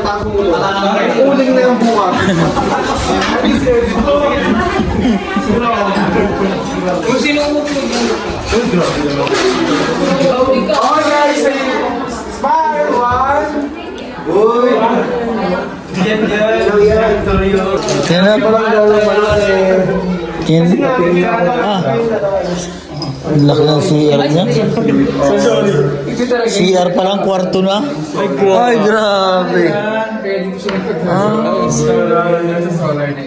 tago mo lang. Uling na yung bukas. Kung sino umuklog yan. Okay guys, smile, one. Uy. Kaya na Walang galaw. Ang laki ng CR niya. CR pa lang, kwarto na. Ay, grabe.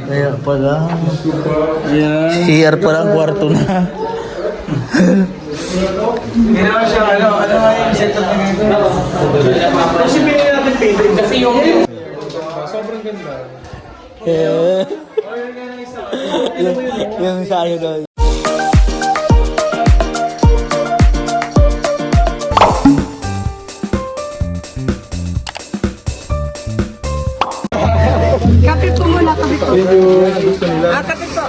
Kaya pala. CR pa lang, kwarto na. Hindi naman siya, ano nga yung setup na ganito. Kasi may natin painting. Kasi yung sobrang ganda. Yung sayo daw. Kape po muna, kape po. Kape po.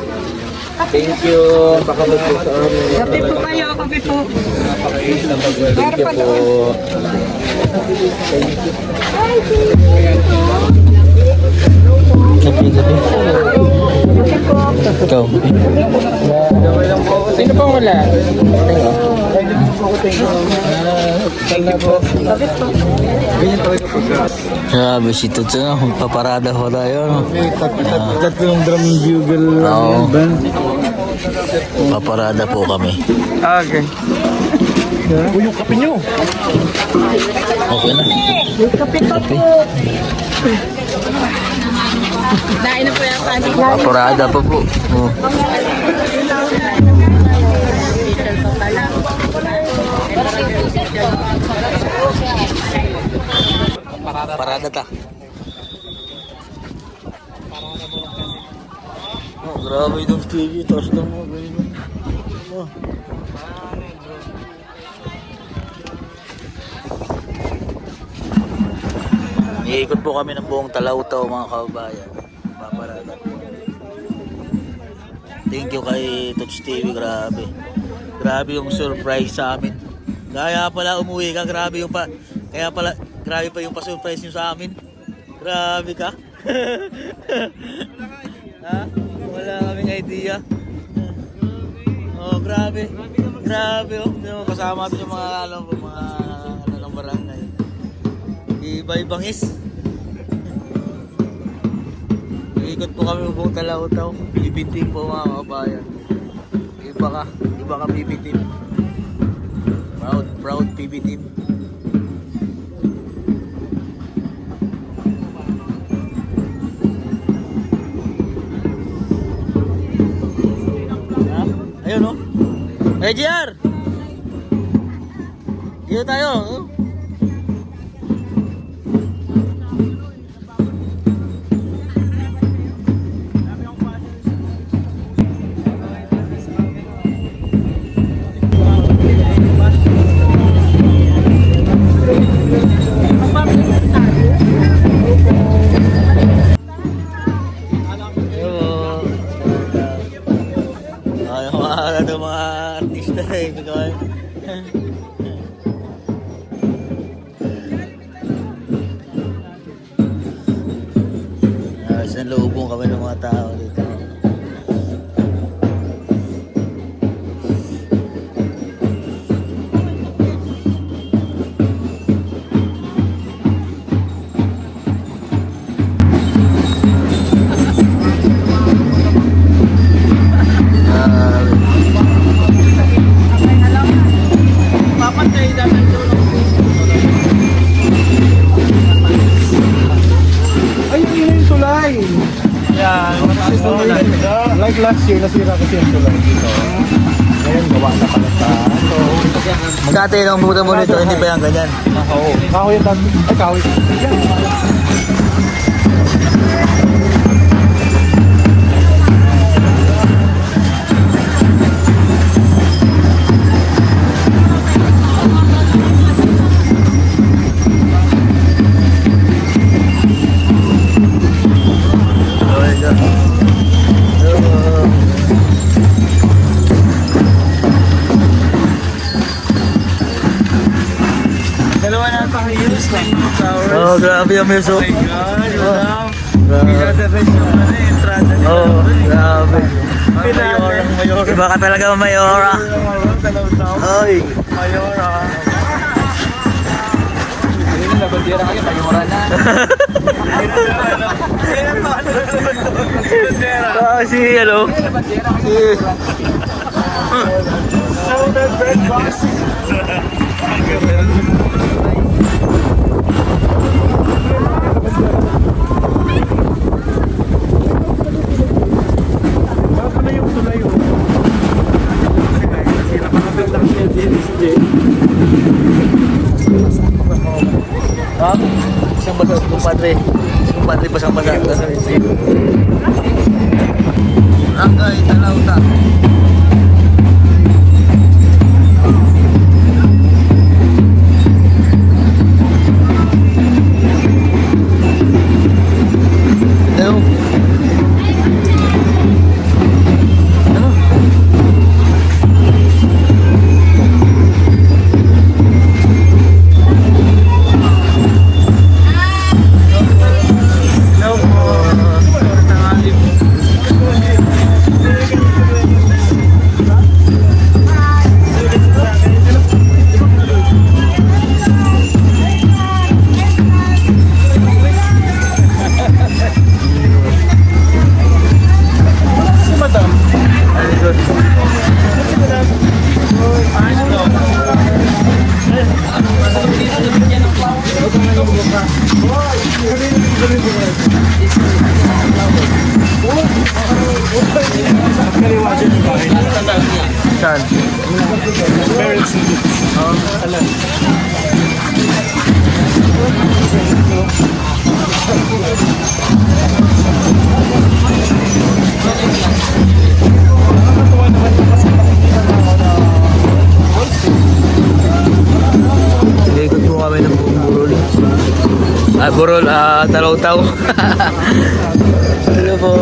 Thank you. Pakamot po sa amin. Kape po kayo, kape po. Thank you po. Kape, kape. Ikaw. Sino pa wala? Grabe si Tutsu, no? Paparada ho tayo, no? Tatlong drum bugle Oo. band. Paparada po kami. Okay. Uy, yung kape nyo. Okay na. Kape po. Dain na po yung panik. Paparada pa po. Oh. Parada ta. Oh, grabe itong TV. Taas lang mo. Ganyan. Oh. Iikot po kami ng buong Talawtaw, mga kababayan. Paparada. Thank you kay Tots TV, grabe. Grabe yung surprise sa amin. Kaya pala umuwi ka, grabe yung kaya pala grabe pa yung pa-surprise niyo sa amin. Grabe ka. Ha? Wala kaming idea. Oh, grabe. Grabe oh. Kasama natin yung mga ng barangay. Iba-ibangis. Ikot po kami buong Talawtaw. Bibiting po mga kabayan. Iba ka bibiting. Proud bibiting. Ha? Ayun oh. Hey JR! Dito tayo. Oh. Mga artista eh, sinalubong kami ng mga tao dito. Like last year, nasira kasi yung tulay dito. Ngayon, gawa na pala sa Dati nung buta mo nito, hindi pa yan ganyan. Oo. Kahoy yung dati. Ay, kahoy. Oh, grabe yung Metaverse, oh. Entrada niya. Oh, grabe. Mayor. Iba ka talaga mayora. Ay. Mayor. Ah, si, ano? Ha? Isang basa, kumpadre. Kumpadre pa sa basa. Angay, Talauta. Hello? Ano? Saan? Ikot po kami ng buong Burol. Burol, Talautaw. Ano po?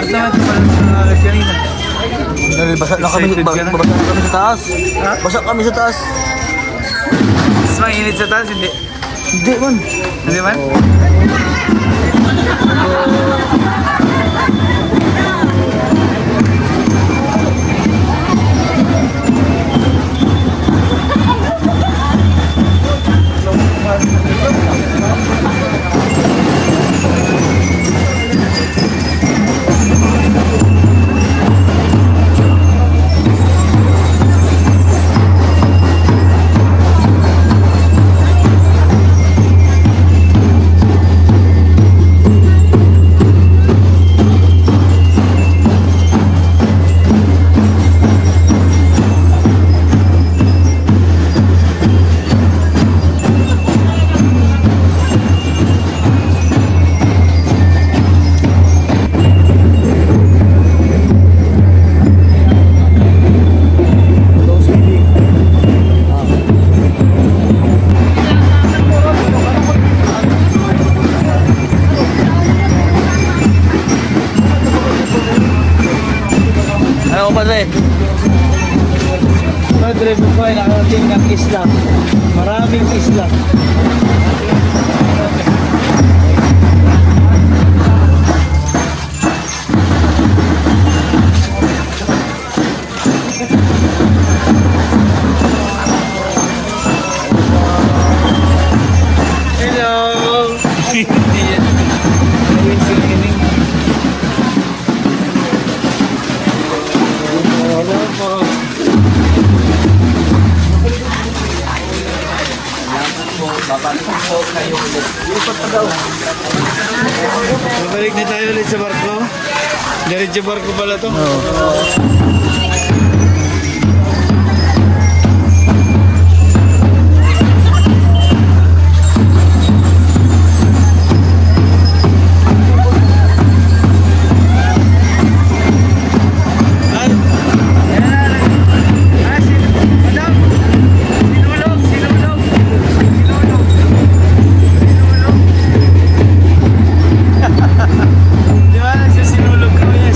Ba't naman ito pala sa kanina? Basa na kami, Excited ka na? basa na kami sa taas. Ha? Basa kami sa taas. Mas mainit sa taas, hindi? Hindi man. Hindi man? Ano ba rin? Padre po po ay nakarating ng isla. Maraming isla. Hello! Ayun sila ini. Wala po. Babalik na tayo ulit sa barko. Diretso barko pala to. Di ba nagsisinulog kami yan?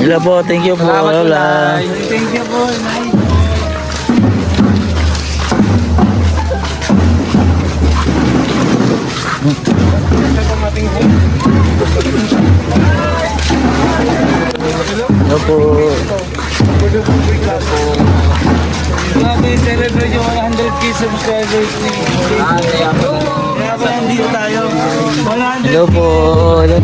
Hello po, thank you po. Lola. Thank you po, Nay. Hello po. Grabe, celebrate yung 100k subscribers ni. Kaya pala nandito tayo. 100. Hello po. Hello.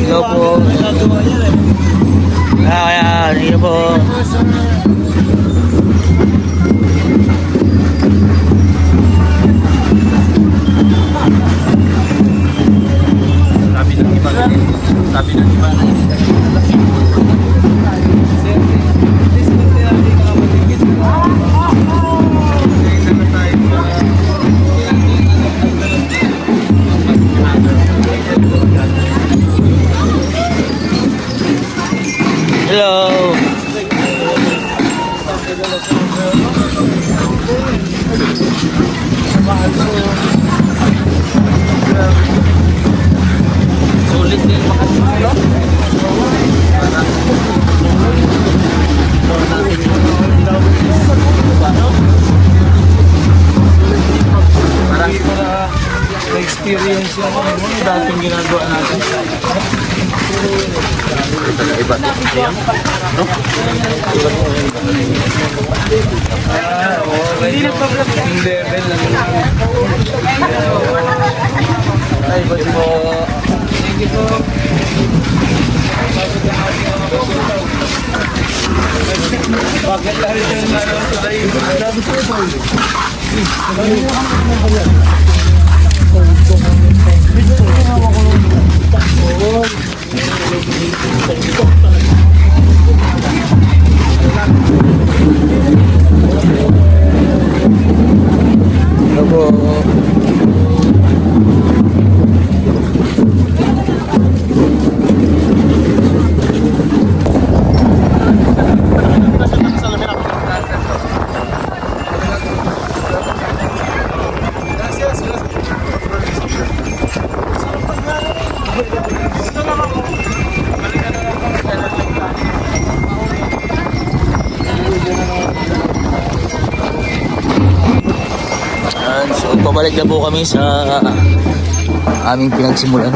Hello po. Ayan, hello po. Hello. Sulit din makatulog. Para na-experience yung dating ginagawa natin. Hindi na problem yung level lang. Ay, boss po. Thank you po. Bakit dahil yung Hello po. So, pabalik na po kami sa aming pinagsimulan.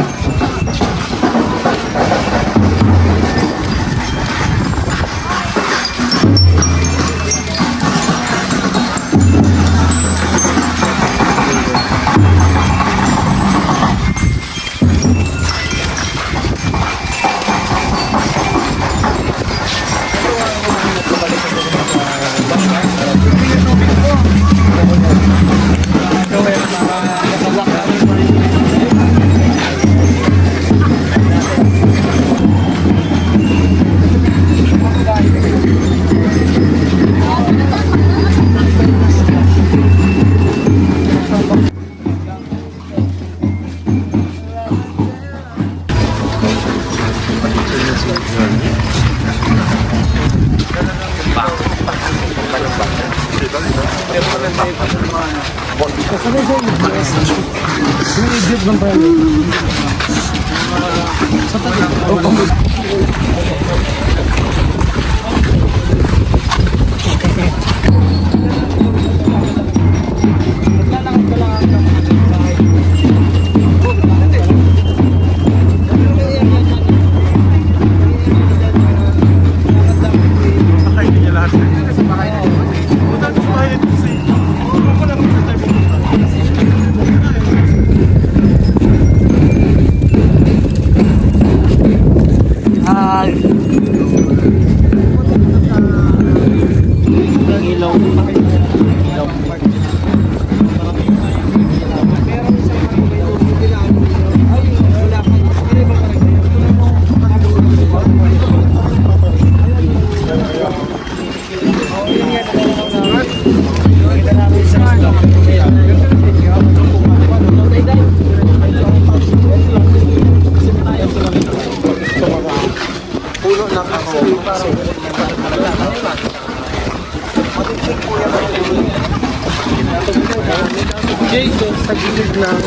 Jason, tagilid ng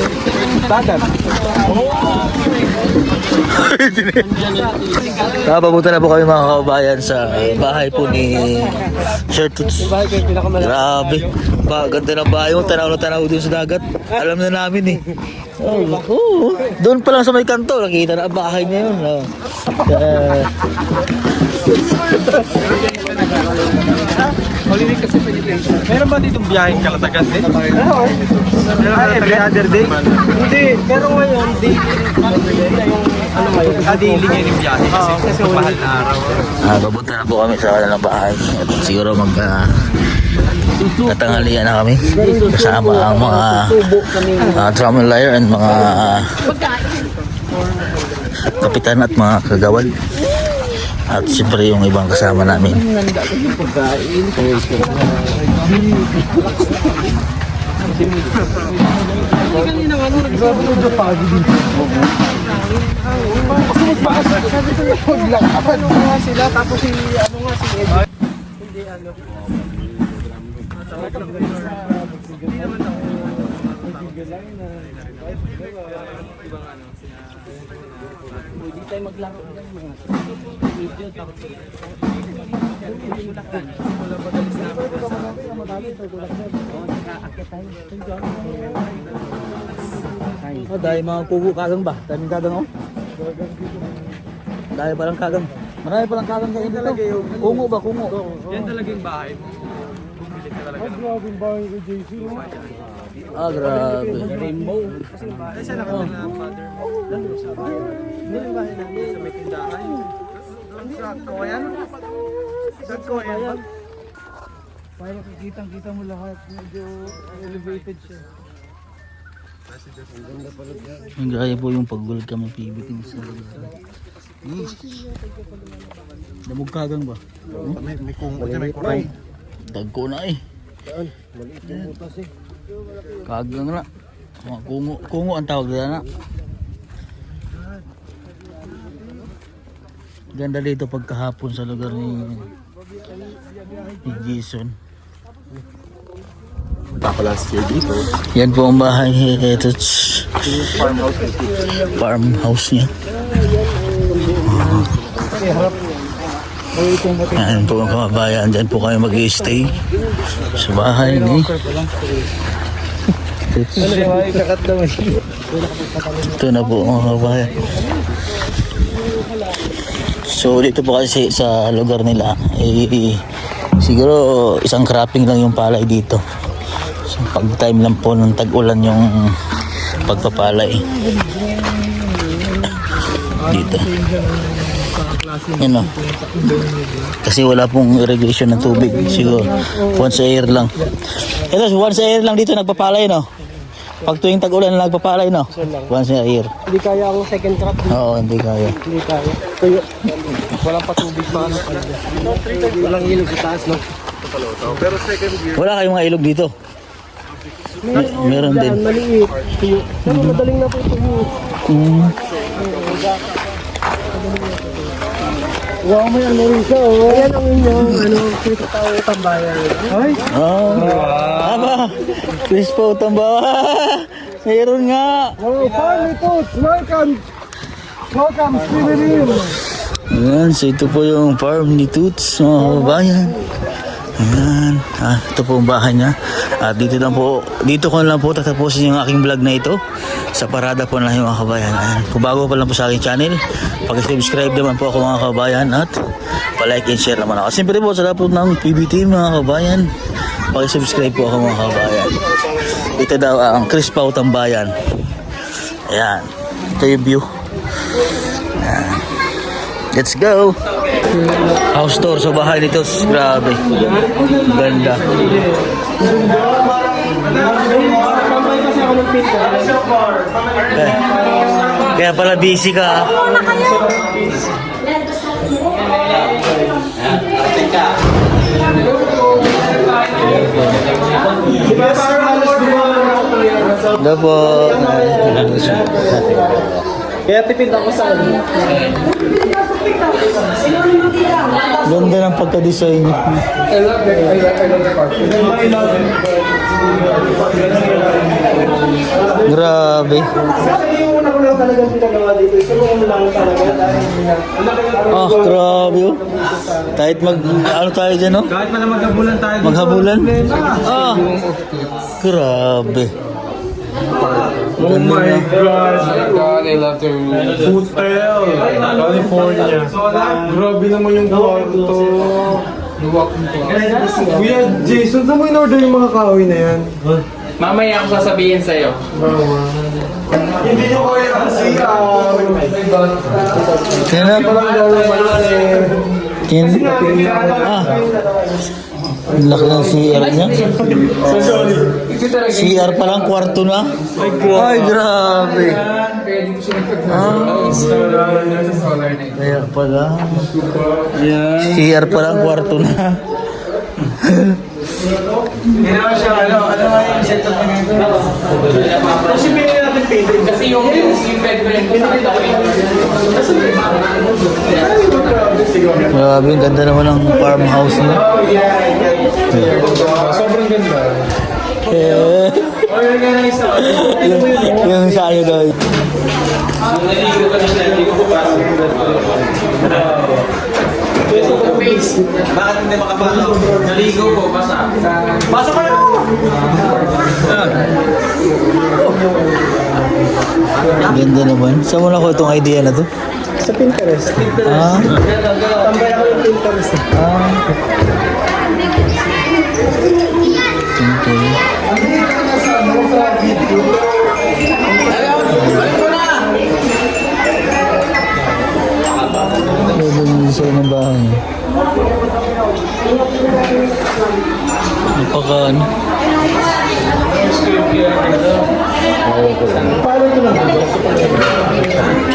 dagat. Papunta na po kami mga kababayan sa bahay po ni Sir Toots. Grabe. Ganda ng bahay mo. Tanaw na tanaw dun sa dagat. Alam na namin eh. Doon pa lang sa may kanto. Nakita na ang bahay niya yun. Meron ba ditong biyaheng Kalatagan din? Meron. Every other day? Hindi. Pero ngayon, daily yung ano ngayon? Daily ngayon yung biyahe kasi mahal na araw. Papunta na po kami sa kanilang bahay. At siguro natanghalian na kami. Kasama ang mga drum and lyre and mga kapitan at mga kagawad. At siyempre yung ibang kasama namin. Dahil mga kubo kagang ba? Daming kagang oh. Dahil palang kagang. Marami palang kagang kayo dito. Kungo ba? Kungo. Yan talaga yung bahay mo. Bumili ka talaga. Grabe yung bahay ko, JC. Grabe. Rainbow. Kasi nakita na father mo. Sa bahay namin. Sa may tindahan. Sa Kawayan. Sa Kawayan. Para kitang-kita mo lahat. Medyo elevated siya. Ang gaya po yung pag-gold kami PBT sa damog kagang ba? May kungo siya, may kuray. Dagko na eh. Maliit yung butas eh. Kagang na. Mga kungo. Kungo ang tawag nila na. Ganda dito pagkahapon sa lugar ni Jason. Papalas siya dito. Yan po ang bahay ni Toots. Farmhouse niya. Yan po ang kababayan. Diyan po kayo mag-i-stay sa bahay ni Toots. Ito na po mga kababayan. So dito po kasi sa lugar nila siguro isang cropping lang yung palay dito. So, pag time lang po ng tag-ulan yung pagpapalay dito. Yun o. Kasi wala pong irrigation ng tubig. Siguro once a year lang. Ito, once a year lang dito nagpapalay, no? Pag tuwing tag-ulan na nagpapalay, no? Once a year. Hindi kaya ang second crop. Oo, hindi kaya. Hindi kaya. Kaya walang patubig pa. Walang ilog sa taas, no? Pero second year. Wala kayong mga ilog dito? Meron din. Maliit. Pero madaling na po ito. Wow, may ano rin siya, oh. Ayan ang inyong, Chris Pao Tambayan. Ay? Oh. Aba, Chris Pao Tambayan. Meron nga. Oh, Farmy Toots, welcome. Welcome, Steven. Ayan, so ito po yung farm ni Toots, mga kababayan. Ayan, ito po ang bahay niya. At dito ko lang po tatapusin yung aking vlog na ito. Sa parada po na yung mga kabayan. Ayan, kung bago pa lang po sa aking channel, pag-subscribe naman po ako mga kabayan at pa-like and share naman ako. Siyempre po sa lahat po ng PBT mga kabayan, pag-subscribe po ako mga kabayan. Ito daw ang Chris Pao Tambayan. Ayan, ito yung view. Ayan. Let's go! House tour sa bahay nito. Grabe. Ganda. Kaya pala busy ka. Hello po. Kaya tipid ako sa ano. Ganda ng pagka-design niya. I love the park. Grabe. Kasi yung una ko lang talagang pinagawa dito. Isa ko lang talaga. Oh, grabe oh. Kahit ano tayo dyan oh? Kahit man na maghabulan tayo dito. Maghabulan? Ah, grabe. Oh my God. God, I love the Hotel. California. Grabe naman yung kwarto. Kuya Jason, saan mo in-order yung mga kahoy na yan? Mamaya ako sasabihin sa'yo. Hindi nyo kaya kasi Tingnan na. Ang laki ng CR niya. CR pa lang, kwarto na. Ay, grabe. Kaya pala. CR pa lang, kwarto na. Hindi naman siya, ano yung setup na ganito? Kasi pinili natin painting. Kasi yung bed ko yung Grabe, ang ganda naman ng farmhouse niya. Sobrang ganda. Eh, yung sa ano daw. Bakit hindi makapasok? Naligo po, basa. Pasok kayo! Ganda naman. Saan mo nakuha itong idea na to? Sa Pinterest. Ah, Tambay ako yung Pinterest. ah. Okay. Ganda yung design ng bahay. Napaka ano.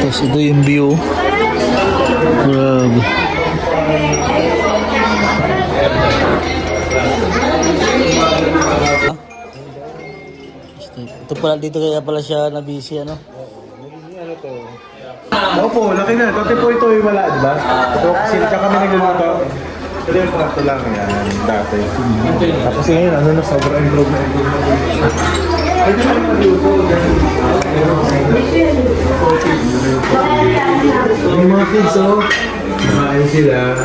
Tapos ito yung view. Grabe. Ito pala, dito kaya pala siya na busy ano? Opo, laki na. Dati po ito yung wala, diba? Ito kasi kami nagluluto. Ito yung kwarto lang yan, dati. Tapos ngayon, ano na, sobrang improve na improve na. Pwede na magluto. Yung mga kids, oh. Kumain sila.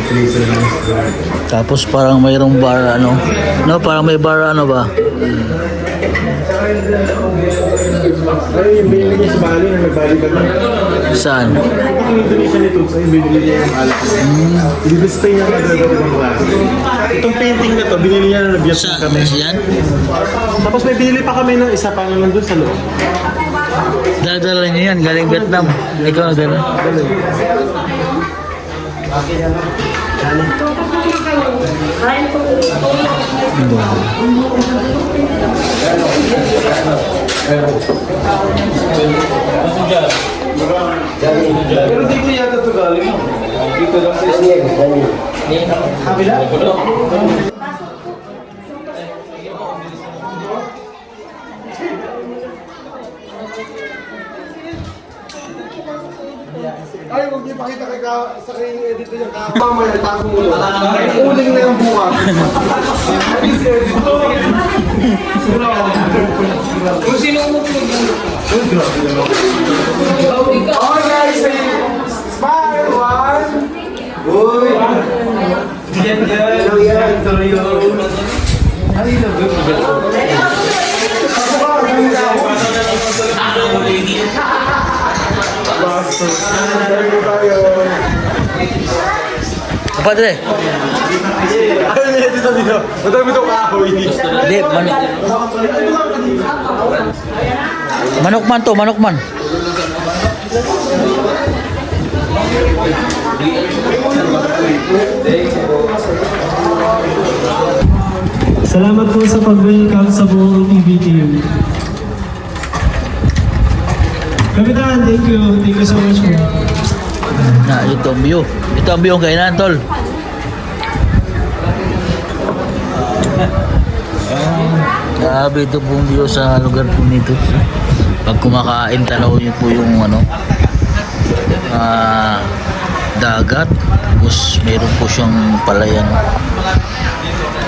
Freezer lang sila. Tapos parang mayroong bar ano? No, parang may bar ano ba? Ay, yung binili niya sa Bali na nagbali ka na. Saan? Yung Indonesia nito, sa yung binili niya yung alak. Ibibistay niya ang agad ng klase. Itong painting na to, binili niya na nag-Vietnam Saan? kami. Yan? Tapos may binili pa kami ng isa pa na nandun sa loob. Dadala niyo yan, galing Vietnam. Ikaw na gano'n. Pero dito yata ito galing. Dito lang sa kabila. Ay, huwag niyo pakita sa kay editor yung kama. Mamaya, tago mo lang. Uling na yung bukas. Kung sino mo Oh, guys, smile, one. Uy. Diyan. Hello, yan. Tuloy. Ay, Padre. Ay, dito. Madami itong kahoy. Hindi, manok man to, manok man. Salamat po sa pag-welcome sa buong TV team. Kapitan, thank you. Thank you so much po. Na, ito ang view. Ito ang view ng kainan, tol. Grabe ito pong view sa lugar po nito. Pag kumakain, tanaw niyo po yung ano, dagat. Tapos meron po siyang palayan.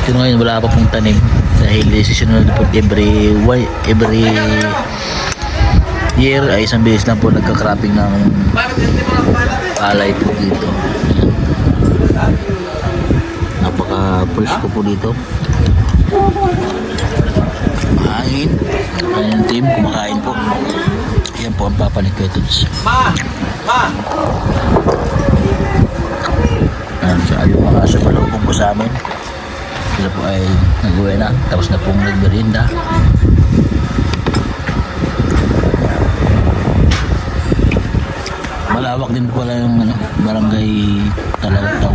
Ito ngayon wala pa pong tanim dahil seasonal po every year ay isang beses lang po nagka-cropping ng palay po dito. Napaka-fresh ko po dito. Kumakain. Kanyang team, kumakain po. Yan po ang papanik ko ito. Yung mga sabalubong ko sa amin. Sila po ay nag-uwi na. Tapos na pong nagmerinda. Malawak din po pala yung ano, barangay Talagtaw.